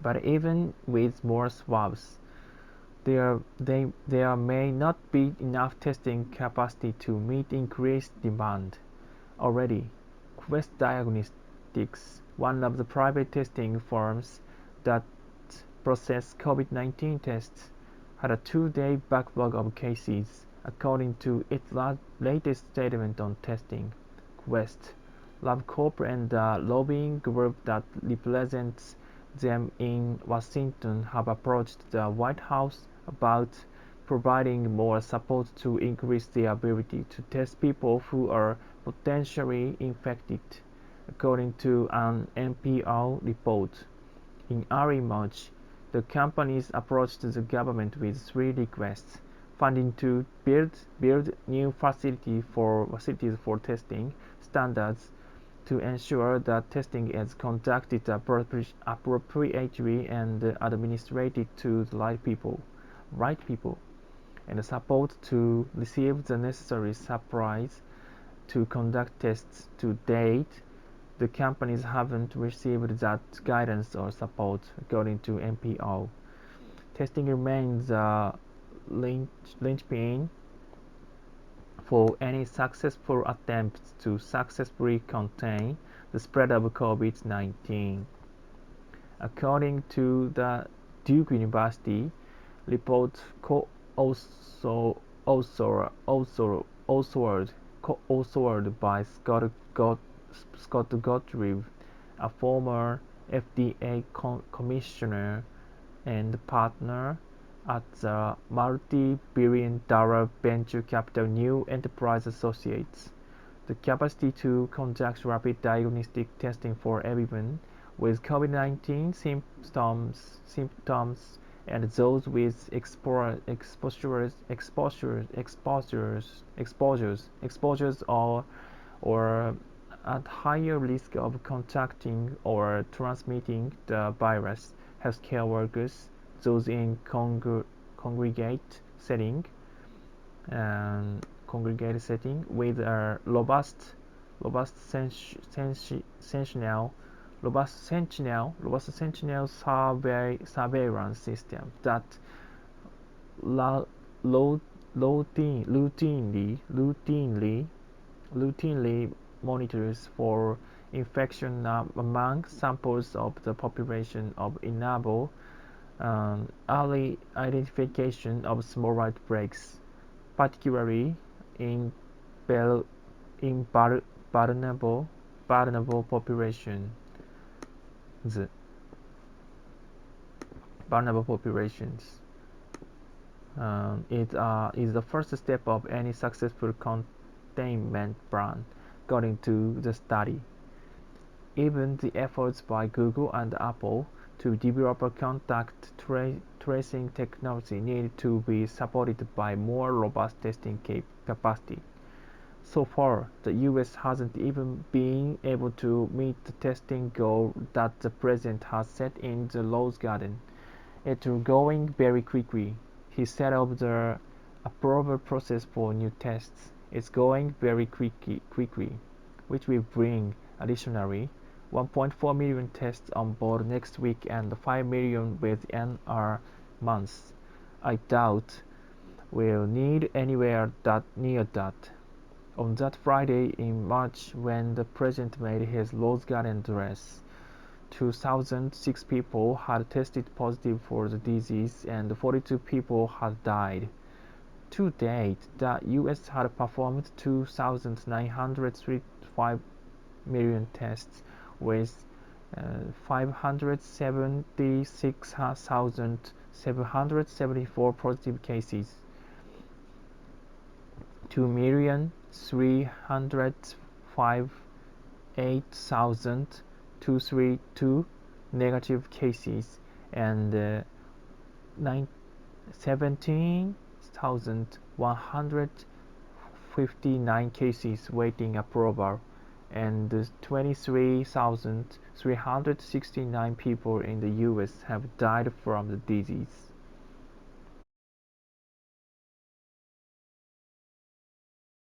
But even with more swabs, there may not be enough testing capacity to meet increased demand. Already, Quest Diagnostics, one of the private testing firms that process COVID-19 tests, had a 2-day backlog of cases, according to its latest statement on testing. Quest, LabCorp, and the lobbying group that represents them in Washington have approached the White House about providing more support to increase the ability to test people who are potentially infected, according to an NPR report. In early March, the companies approached the government with 3 requests: funding to build new facilities for testing standards, to ensure that testing is conducted appropriately and administered to the right people, and support to receive the necessary supplies to conduct tests. To date, the companies haven't received that guidance or support, according to NPR. Testing remains a linchpin for any successful attempts to successfully contain the spread of COVID-19. According to the Duke University report co-authored by Scott Gottlieb, a former FDA commissioner and partner at the multi-billion-dollar venture capital New Enterprise Associates. The capacity to conduct rapid diagnostic testing for everyone with COVID-19 symptoms and those with exposures or at higher risk of contracting or transmitting the virus. Healthcare workers, those in congregate setting with a robust sentinel surveillance system that routinely monitors for infection among samples of the population of enable early identification of small outbreaks, particularly in vulnerable populations. It is the first step of any successful containment plan, according to the study. Even the efforts by Google and Apple to develop a contact tracing technology need to be supported by more robust testing capacity. So far, the US hasn't even been able to meet the testing goal that the president has set in the Rose Garden. It's going very quickly. He said of the approval process for new tests. It's going very quickly, which will bring additionally 1.4 million tests on board next week and 5 million within a month. I doubt we'll need anywhere near that. On that Friday in March, when the president made his Rose Garden address, 2,006 people had tested positive for the disease and 42 people had died. To date, the US had performed 2,935 million tests with 576,774 positive cases. 2,358,232 negative cases and 17,159 cases waiting approval, and 23,369 people in the US have died from the disease.